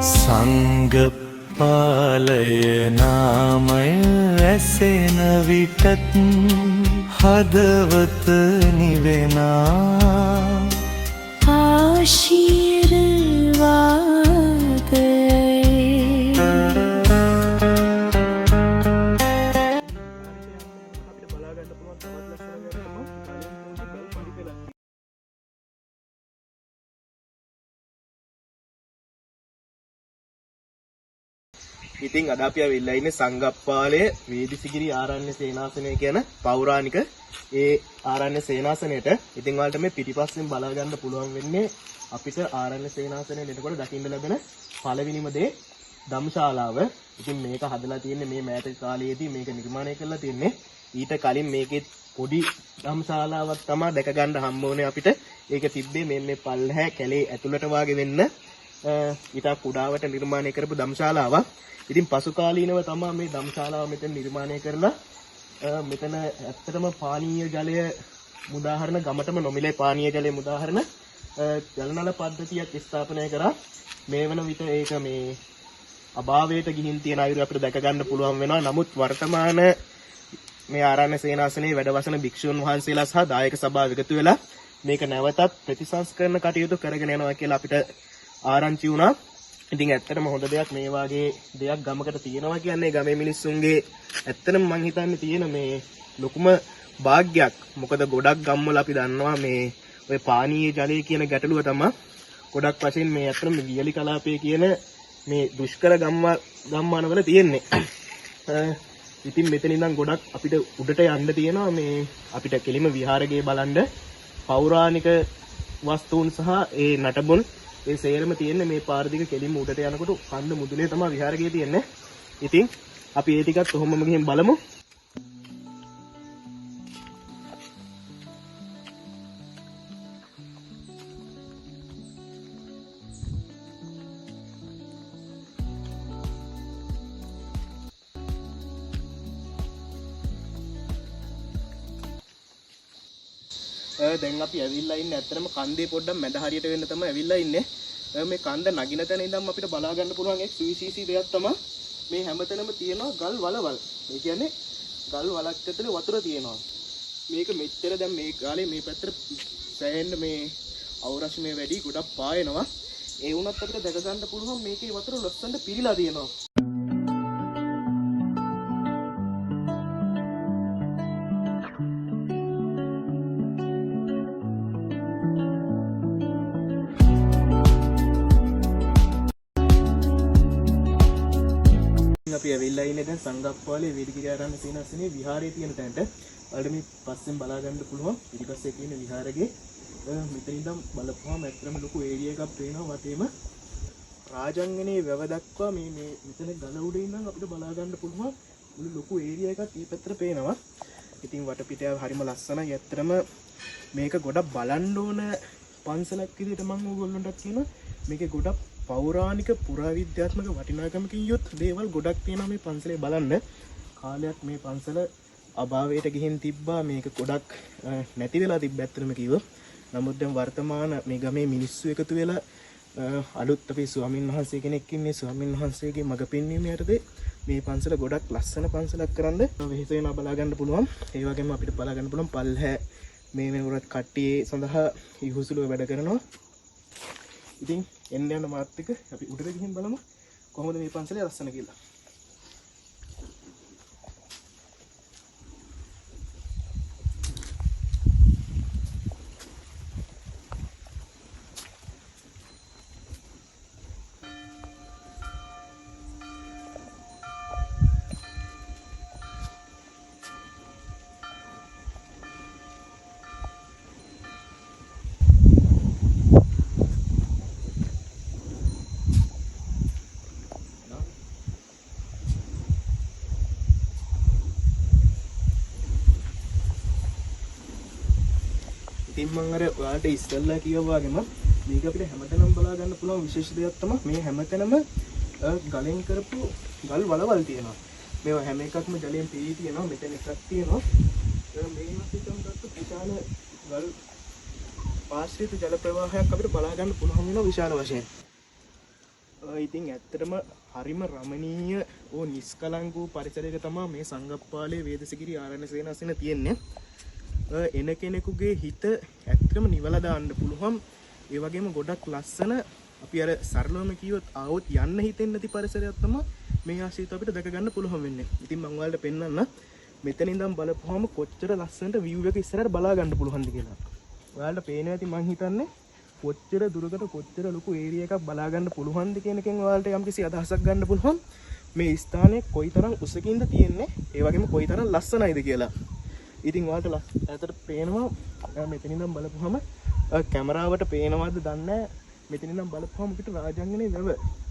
සංගපාලය නාමය ඇසෙන විටත් හදවත නිවෙනා ඉතින් අද අපි ආවිල්ලා ඉන්නේ සංගප්පාලයේ වේදිසිගිරි ආරණ්‍ය සේනාසනය කියන පෞරාණික ඒ ආරණ්‍ය සේනාසනයට. ඉතින් ඔයාලට මේ පිටිපස්සෙන් බලා ගන්න පුළුවන් වෙන්නේ අපිට ආරණ්‍ය සේනාසනයේ එනකොට දකින්න ලැබෙන පළවෙනිම දේ ධම්ශාලාව. ඉතින් මේක හදලා තියෙන්නේ මේ මෑත කාලයේදී මේක නිර්මාණය කරලා තියෙන්නේ. ඊට කලින් මේකේ පොඩි ධම්ශාලාවක් තමයි දැක ගන්න හම්බ වුණේ අපිට. ඒක තිබ්බේ මේ පල්හැ කැලේ ඇතුළට වාගේ වෙන්න ඊට කුඩාවට නිර්මාණය කරපු ධම්ශාලාවක්. ඉතින් පසු කාලීනව තමයි මේ ධම්ශාලාව මෙතන නිර්මාණය කරලා මෙතන ඇත්තටම පානීය ජලය මුදාහරණ ගමටම නොමිලේ පානීය ජලය මුදාහරණ ජලනල පද්ධතියක් ස්ථාපනය කරා. මේ වන විට ඒක මේ අභාවයට ගිහින් තියෙන අයුරු අපිට දැක ගන්න පුළුවන් වෙනවා. නමුත් වර්තමාන මේ ආරණ්‍ය සේනාසනයේ වැඩවසන භික්ෂුන් වහන්සේලා සහ දායක සභාව එකතු වෙලා මේක නැවතත් ප්‍රතිසංස්කරණ කටයුතු කරගෙන යනවා කියලා අපිට ආරංචි වුණා. ඉතින් ඇත්තටම හොඳ දෙයක් මේ වාගේ දෙයක් ගමකට තියෙනවා කියන්නේ ගමේ මිනිස්සුන්ගේ ඇත්තටම මං හිතන්නේ තියෙන මේ ලොකුම වාග්යක්. මොකද ගොඩක් ගම්වල අපි දන්නවා මේ ඔය පානීය ජලය කියන ගැටලුව තමයි ගොඩක් වශයෙන් මේ ඇත්තටම වියලි කලාපයේ කියන මේ දුෂ්කර ගම්මානවල තියෙන්නේ. ඉතින් මෙතන ඉඳන් ගොඩක් අපිට උඩට යන්න තියෙනවා මේ අපිට කෙලිම විහාරගේ බලන්න පෞරාණික වස්තුන් සහ ඒ නටබුන් ඒ සේරම තියෙන්නේ මේ පාර දිග කෙලින්ම උඩට යනකොට කන්ද මුදුනේ තමයි විහාරකයේ තියෙන්නේ. ඉතින් අපි ඒ ටිකත් කොහොමම ගිහින් බලමු. දැන් අපි ඇවිල්ලා ඉන්නේ ඇත්තටම කන්දේ පොඩ්ඩක් මැද හරියට වෙන්න තමයි ඇවිල්ලා ඉන්නේ. මේ කන්ද නගින තැන ඉඳන් අපිට බලා ගන්න පුළුවන් එක් සුවිශේෂී දෙයක් තමයි මේ හැමතැනම තියෙනවා ගල් වලවල්. ඒ කියන්නේ ගල් වලක් ඇතුලේ වතුර තියෙනවා. මේක මෙච්චර දැන් මේ කාලේ මේ පැත්තට සෑහෙන්න මේ අවරශ්මේ වැඩි ගොඩක් පායනවා. ඒ වුණත් අපිට දැක ගන්න පුළුවන් මේකේ වතුර ලස්සනට පිරීලා තියෙනවා. අපි ඇවිල්ලා ඉන්නේ දැන් සංගප්පාලයේ වේදිකිරි ආරණ්‍ය සේනාසනයේ විහාරයේ තියෙන තැනට. ඔයාලට මේ පස්සෙන් බලා ගන්න පුළුවන් පිටිපස්සේ තියෙන විහාරයේ මෙතන ඉඳන් බලපුවාම ඇත්තටම ලොකු ඒරියා එකක් පේනවා වටේම. රාජංගනේ වැව දක්වා මේ මෙතන ගල උඩ ඉඳන් අපිට බලා ගන්න පුළුවන් මුළු ලොකු ඒරියා එකක් මේ පැත්තට පේනවා. ඉතින් වටපිටය හරිම ලස්සනයි. ඇත්තටම මේක ගොඩක් බලන්න ඕන පන්සලක් විදිහට මම ඕගොල්ලන්ටත් කියනවා. මේකේ ගොඩක් පෞරාණික පුරාවිද්‍යාත්මක වටිනාකමකින් යුත් දේවල් ගොඩක් තියෙනවා මේ පන්සලේ බලන්න. කාලයක් මේ පන්සල අභාවයට ගිහින් තිබ්බා. මේක ගොඩක් නැති වෙලා තිබ්බ ඇත්තටම කිව්වොත්. නමුත් දැන් වර්තමාන මේ ගමේ මිනිස්සු එකතු වෙලා අලුත් අපේ ස්වාමින් වහන්සේ කෙනෙක් ඉන්නේ. ස්වාමින් වහන්සේගේ මඟ පෙන්වීම යටතේ මේ පන්සල ගොඩක් ලස්සන පන්සලක් කරන්න වෙහෙස වෙනවා බලා ගන්න පුළුවන්. ඒ වගේම අපිට බලා ගන්න පුළුවන් පල්හැ මේ වෙනකොට කට්ටිය සඳහා ඉහුසුලුව වැඩ කරනවා. ඉතින් එන්න යන මාත් එක්ක අපි උඩට ගිහින් බලමු කොහොමද මේ පන්සලේ ලස්සන කියලා. ඉතින් මම අර ඔයාලට ඉස්සෙල්ලා කිව්වා වගේම මේක අපිට හැමතැනම බලා ගන්න පුළුවන් විශේෂ දෙයක් තමයි මේ හැමතැනම ගලෙන් කරපු ගල් වලවල් තියෙනවා. මේවා හැම එකක්ම ජලයෙන් පී තියෙනවා. මෙතන එකක් තියෙනවා. මේ මැදින් ගත්ත විශාල ගල් පාශ්‍රිත ජල ප්‍රවාහයක් අපිට බලා ගන්න පුළුවන් වෙනවා විශාල වශයෙන්. ඉතින් ඇත්තටම හරිම රමණීය ඕ නිස්කලංක වූ පරිසරයක තමයි මේ සංගප්පාලේ වේදසිකිරි ආරණ්‍ය සේනාසන තියෙන්නේ. එන කෙනෙකුගේ හිත ඇත්තටම නිවලා දාන්න පුළුවන්. ඒ වගේම ගොඩක් ලස්සන අපි අර සරලවම කිව්වොත් ආවොත් යන්න හිතෙන්නේ නැති පරිසරයක් තමයි මේ ආශ්‍රිත අපිට දැක ගන්න පුළුවන් වෙන්නේ. ඉතින් මම ඔයාලට පෙන්නන්න මෙතන ඉඳන් බලපුවාම කොච්චර ලස්සනට view එක ඉස්සරහට බලා ගන්න පුළුවන්ද කියලා. ඔයාලට පේනවා ඇති මං හිතන්නේ කොච්චර දුරකට කොච්චර ලොකු ඒරියා එකක් බලා ගන්න පුළුවන්ද කියන එකෙන් ඔයාලට යම්කිසි අදහසක් ගන්න පුළුවන් මේ ස්ථානය කොයිතරම් උසකින්ද තියෙන්නේ ඒ වගේම කොයිතරම් ලස්සනයිද කියලා. ඉතින් ඔයාලට ඇත්තට පේනවා මෙතන ඉඳන් බලපුවාම කැමරාවට පේනවද දන්නේ නැහැ. මෙතන ඉඳන් බලපුවාම පිට රාජාංගනේ වැව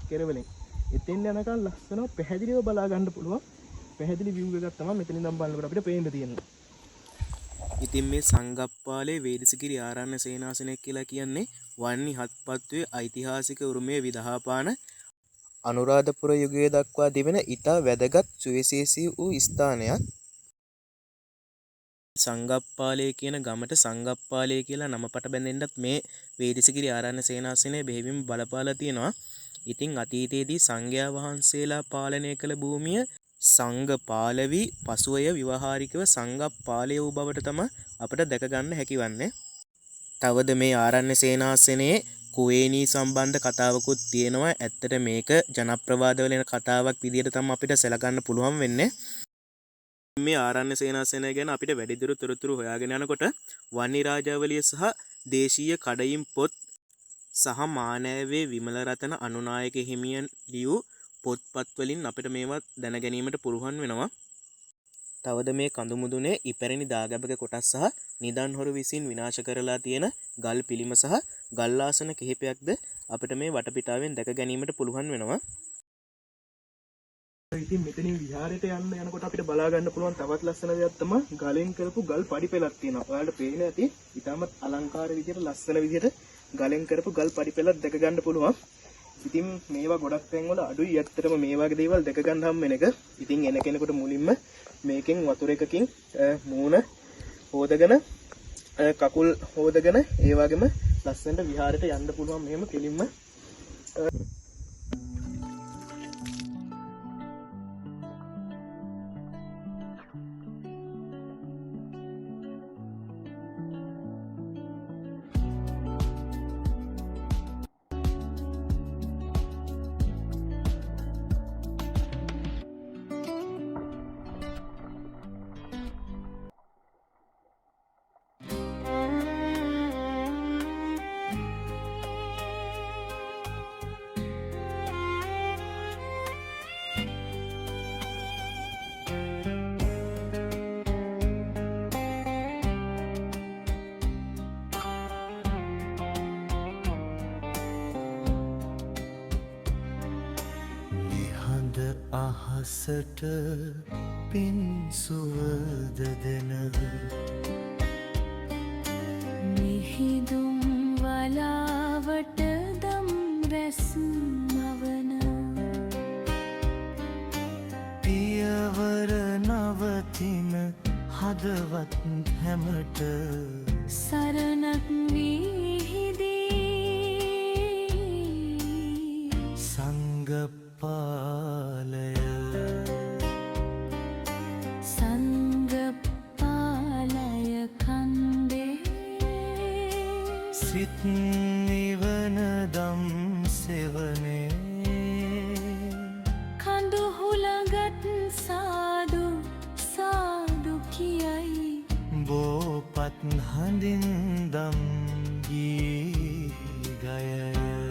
කෙරවලින් එතෙන් යනකම් ලස්සනව පැහැදිලිව බලා ගන්න පුළුවන්. පැහැදිලි view එකක් තමයි මෙතන ඉඳන් බලනකොට අපිට පේන්න තියෙන්නේ. ඉතින් මේ සංගප්පාලේ වේදසිකිරි ආරණ්‍ය සේනාසනය කියලා කියන්නේ වන්නි හත්පත්වේ ඓතිහාසික උරුමයේ විදහාපාන අනුරාධපුර යුගයේ දක්වා තිබෙන ඉතා වැදගත් සුවිශේෂී වූ ස්ථානයක්. සංගප්පාලේ කියන ගමට සංගප්පාලේ කියලා නමපට බැඳෙන්නත් මේ වේදසිකිරි ආරණ්‍ය සේනාසනය බෙහෙවින්ම බලපාලා තියෙනවා. ඉතින් අතීතයේදී සංඝයා වහන්සේලා පාලනය කළ භූමිය සංඝ පාලවි පසුවය විවහාරිකව සංගප්පාලය වූ බවට තමයි අපිට දැක ගන්න හැකිවන්නේ. තවද මේ ආරණ්‍ය සේනාසනයේ කුවේණී සම්බන්ධ කතාවකුත් තියෙනවා. ඇත්තට මේක ජනප්‍රවාදවල එන කතාවක් විදිහට තමයි අපිට සැලකන්න පුළුවන් වෙන්නේ. මේ ආරණ්‍ය සේනාසනය ගැන අපිට වැඩිදුර තොරතුරු හොයාගෙන යනකොට වන්නි රාජාවලිය සහ දේශීය කඩයිම් පොත් සහ මානෑවේ විමල රතන අනුනායක හිමියන් ලියූ පොත්පත් වලින් අපිට මේවා දැන ගැනීමට පුළුවන් වෙනවා. තවද මේ කඳු මුදුනේ ඉපැරණි දාගැබක කොටස් සහ නිදන් හොරු විසින් විනාශ කරලා තියෙන ගල් පිළිම සහ ගල් ආසන කිහිපයක්ද අපිට මේ වටපිටාවෙන් දැක ගැනීමට පුළුවන් වෙනවා. ඉතින් මෙතනින් විහාරයට යනකොට අපිට බලා ගන්න පුළුවන් තවත් ලස්සන දෙයක් තමයි ගලෙන් කරපු ගල් පඩි පෙළක් තියෙනවා. ඔයාලට පේන ඇති ඉතාමත් අලංකාර විදිහට ලස්සන විදිහට ගලෙන් කරපු ගල් පඩි පෙළක් දැක ගන්න පුළුවන්. ඉතින් මේවා ගොඩක් තැන්වල අඩුයි ඇත්තටම මේ වගේ දේවල් දැක ගන්න හම් වෙන එක. ඉතින් එන කෙනෙකුට මුලින්ම මේකෙන් වතුර එකකින් මූණ හොදගෙන කකුල් හොදගෙන ඒ වගේම ලස්සනට විහාරයට යන්න පුළුවන් මෙහෙම කෙලින්ම. අහසට පින් සුවද දෙන මිහිදුම් වලාවට දම් රැස් මවන පියවර නවතින හදවත් හැමට සරණක් වීහිදී සංගපාලය සංගපාලය කන්දේ සිත් නිවන දම් සෙවනේ කඳු හුළඟත් සාදු සාදු කියයි බෝපත් හඳින් දම් ගී ගයය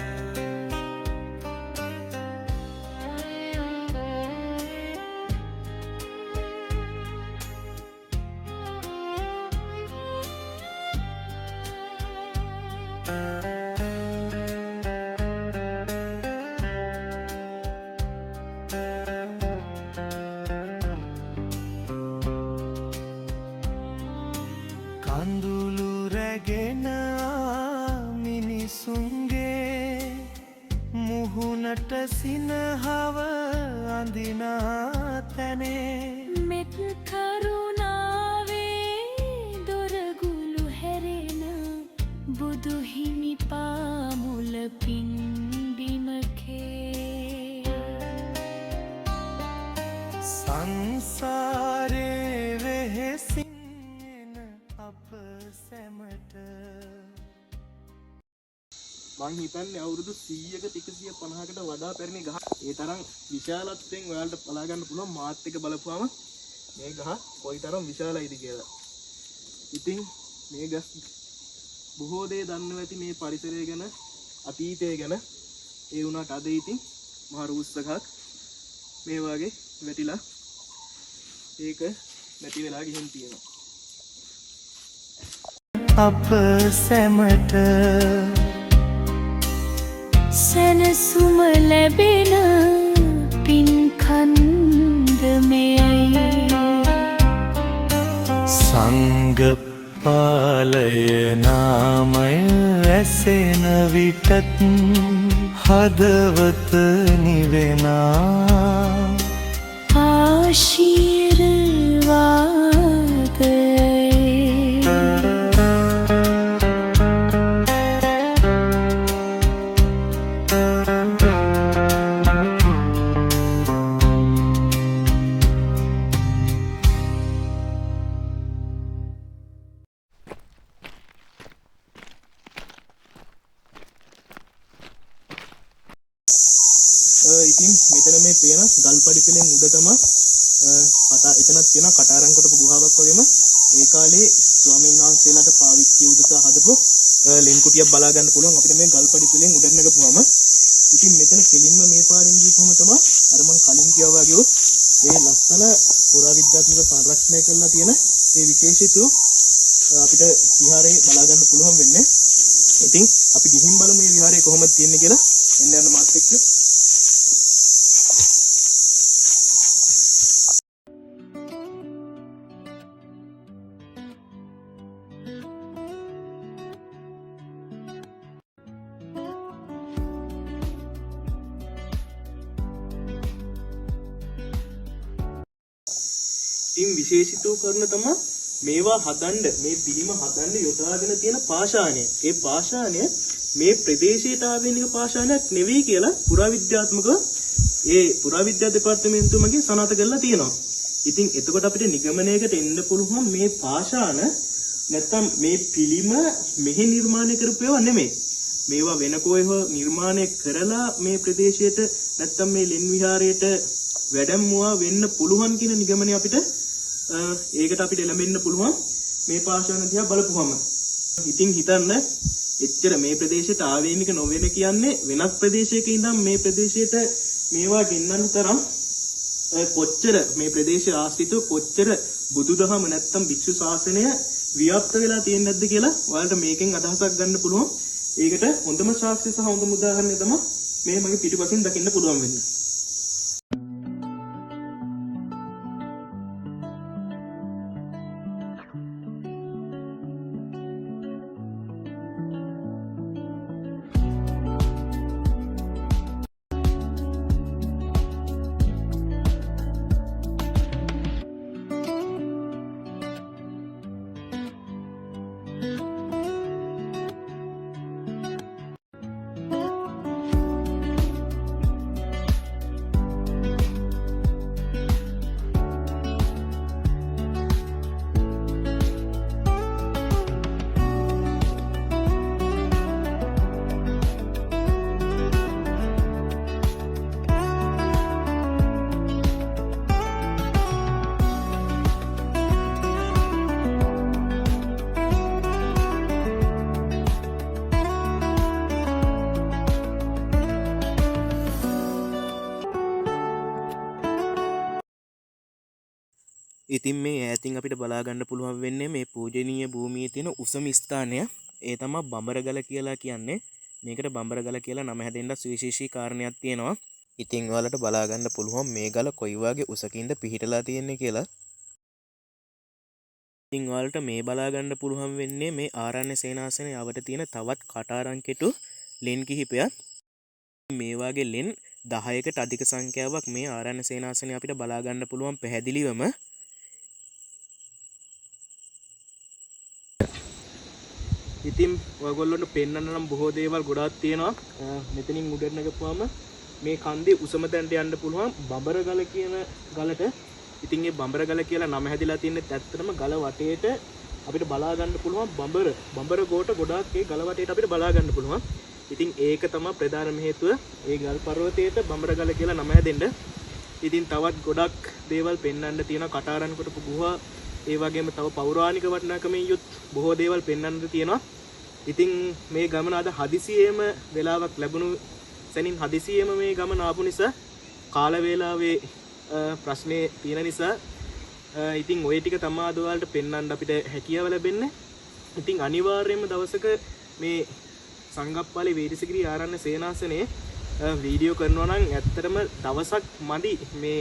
කඳුළු රැගෙන මිනිසුන්ගේ මුහුණට සිනහව අඳිනා තැනේ මෙත් කරුණාවේ දොරගුළු හැරෙන බුදු හිමි පාමුල පින්බිමකේ සංසාරේ වෙහෙසින් එන අප සැමට මං හිතන්නේ අවුරුදු 100ක 150කට වඩා පැරණි ගහ. ඒ තරම් විශාලත්වයෙන් ඔයාලට බලා ගන්න පුළුවන් මාත් එක බලපුවාම මේ ගහ කොයිතරම් විශාලයිද කියලා. ඉතින් මේ ගස් බොහෝ දේ දන්නවා ඇති මේ පරිසරය ගැන, අතීතය ගැන. ඒ වුණාට අද ඉතින් මහ රුස්සකක් මේ වගේ වැටිලා ඒක නැති වෙලා ගිහින් තියෙනවා. අප සැමට සැනසුම ලැබෙන පින්කන්ද මෙයයි සංගපාලය නාමය ඇසෙන විටත් හදවත නිවෙනා ආශිර්වාදයි ඉතින් මෙතන මේ පේන ගල්පඩි පෙලෙන් උඩ තමයි එතනක් තියෙන කටාරම් කොටපු ගුහාවක් වගේම ඒ කාලේ ස්වාමීන් වහන්සේලාට පාවිච්චි උදෙසා හදපු ලෙන් කුටියක් බලා ගන්න පුළුවන් අපිට මේ ගල්පඩි පෙලෙන් උඩට නැගපුවාම. ඉතින් මෙතන කෙලින්ම මේ පාරෙන් ගිහුවම තමයි අර මං කලින් කිව්වා වගේ ඒ ලස්සන පුරාවිද්‍යාත්මක සංරක්ෂණය කරලා තියෙන ඒ විශේෂිතු අපිට විහාරේ බලා ගන්න පුළුවන් වෙන්නේ. ඉතින් අපි ගිහින් බලමු මේ විහාරේ කොහොමද තියෙන්නේ කියලා. එන්න යන්න මාත් එක්ක. ඉතින් විශේෂිතව කරන තමයි මේවා හදන්න මේ පිළිම හදන්න යොදාගෙන තියෙන පාෂාණය. ඒ පාෂාණය මේ ප්‍රදේශයට ආවේනික පාෂාණයක් නෙවෙයි කියලා පුරාවිද්‍යාත්මකව ඒ පුරාවිද්‍යා දෙපාර්තමේන්තුව මගින් සනාථ කරලා තියෙනවා. ඉතින් එතකොට අපිට නිගමනයකට එන්න පුළුවන් මේ පාෂාණ නැත්තම් මේ පිළිම මෙහි නිර්මාණය කරපු ඒවා නෙමෙයි. මේවා වෙන කොහේ නිර්මාණය කරලා මේ ප්‍රදේශයට නැත්තම් මේ ලෙන් විහාරයට වැඩමුවා වෙන්න පුළුවන් කියන නිගමනය අපිට ඒකට අපිට එළඹෙන්න පුළුවන් මේ පාෂාණ දිහා බලපුවම. ඉතින් හිතන්න එච්චර මේ ප්‍රදේශයට ආවේනික නොවන කියන්නේ වෙනත් ප්‍රදේශයක ඉඳන් මේ ප්‍රදේශයට මේවා ගෙන්නන්න තරම් කොච්චර මේ ප්‍රදේශය ආශ්‍රිතව කොච්චර බුදුදහම නැත්තම් භික්ෂු ශාසනය ව්‍යාප්ත වෙලා තියෙන්නේ නැද්ද කියලා ඔයාලට මේකෙන් අදහසක් ගන්න පුළුවන්. ඒකට හොඳම සාක්ෂි සහ හොඳම උදාහරණය තමයි මේ මගේ පිටුපසින් දකින්න පුළුවන් වෙන්නේ. ඉතින් මේ ඈතින් අපිට බලා ගන්න පුළුවන් වෙන්නේ මේ පූජනීය භූමියේ තියෙන උසම ස්ථානය. ඒ තමයි බඹරගල කියලා කියන්නේ. මේකට බඹරගල කියලා නම හැදෙන්න සුවිශේෂී කාරණයක් තියෙනවා. ඉතින් ඔයාලට බලා ගන්න පුළුවන් මේ ගල කොයි වගේ උසකින්ද පිහිටලා තියෙන්නේ කියලා. ඉතින් ඔයාලට මේ බලා ගන්න පුළුවන් වෙන්නේ මේ ආරණ්‍ය සේනාසනයේ යවට තියෙන තවත් කටාරංකෙටු ලෙන් කිහිපයක්. මේ වගේ ලෙන් 10කට අධික සංඛ්‍යාවක් මේ ආරණ්‍ය සේනාසනයේ අපිට බලා ගන්න පුළුවන් පැහැදිලිවම. ඉතින් ඔයගොල්ලන්ට පෙන්වන්න නම් බොහෝ දේවල් ගොඩාක් තියෙනවා. මෙතනින් උඩට නැගපුවාම මේ කන්දේ උසම තැනට යන්න පුළුවන්. බඹරගල කියන ගලට ඉතින් මේ බඹරගල කියලා නම හැදිලා තියෙන්නේ ඇත්තටම ගල වටේට අපිට බලා ගන්න පුළුවන් බඹර ගෝට ගොඩාක් ඒ ගල වටේට අපිට බලා ගන්න පුළුවන්. ඉතින් ඒක තමයි ප්‍රධානම හේතුව ඒ ගල් පර්වතයට බඹරගල කියලා නම හැදෙන්න. ඉතින් තවත් ගොඩක් දේවල් පෙන්වන්න තියෙනවා. කටාරන් කොටපු ගුහා, ඒ වගේම තව පෞරාණික වටිනාකමින් යුත් බොහෝ දේවල් පෙන්වන්න තියෙනවා. ඉතින් මේ ගමන අද හදිසියෙම වෙලාවක් ලැබුණු සැනින් හදිසියෙම මේ ගමන ආපු නිසා කාල වේලාවේ ප්‍රශ්නේ තියෙන නිසා ඉතින් ওই ටික තමයි අද ඔයාලට පෙන්වන්න අපිට හැකියාව ලැබෙන්නේ. ඉතින් අනිවාර්යයෙන්ම දවසක මේ සංගප්පාලේ වේදිසගිරි ආරණ්‍ය සේනාසනේ වීඩියෝ කරනවා නම් ඇත්තටම දවසක් මදි මේ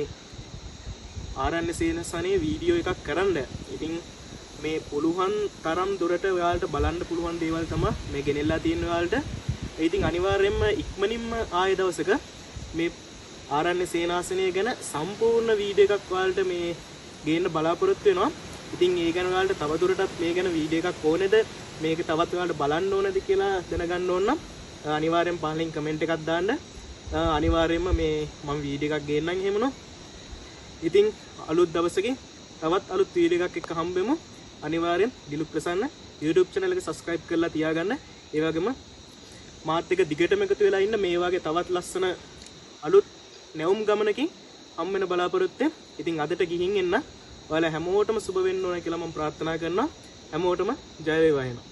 ආරණ්‍ය සේනාසනේ වීඩියෝ එකක් කරන්න. ඉතින් මේ පුළුවන් තරම් දුරට ඔයාලට බලන්න පුළුවන් දේවල් තමයි මේ ගෙනෙල්ලා තියෙන ඔයාලට. ඉතින් අනිවාර්යයෙන්ම ඉක්මනින්ම ආයෙ දවසක මේ ආරණ්‍ය සේනාසනය ගැන සම්පූර්ණ වීඩියෝ එකක් ඔයාලට මේ ගේන්න බලාපොරොත්තු වෙනවා. ඉතින් ඒ ගැන ඔයාලට තවදුරටත් මේ ගැන වීඩියෝ එකක් ඕනේද, මේක තවත් ඔයාලට බලන්න ඕනද කියලා දැනගන්න ඕන නම් අනිවාර්යෙන් පහලින් කමෙන්ට් එකක් දාන්න. අනිවාර්යෙන්ම මේ මම වීඩියෝ එකක් ගේන්නම් එහෙමනො. ඉතින් අලුත් දවසකින් තවත් අලුත් වීඩියෝ එකක් එක්ක හම්බෙමු. අනිවාර්යෙන් දිලුක් ප්‍රසන්න YouTube channel එක subscribe කරලා තියාගන්න. ඒ වගේම මාත් එක්ක දිගටම එකතු වෙලා ඉන්න මේ වගේ තවත් ලස්සන අලුත් නැවුම් ගමනකින් හම් වෙන බලාපොරොත්තු. ඉතින් අදට ගිහින් එන්න. ඔයාලා හැමෝටම සුබ වෙන්න ඕන කියලා මම ප්‍රාර්ථනා කරනවා. හැමෝටම ජය වේවා.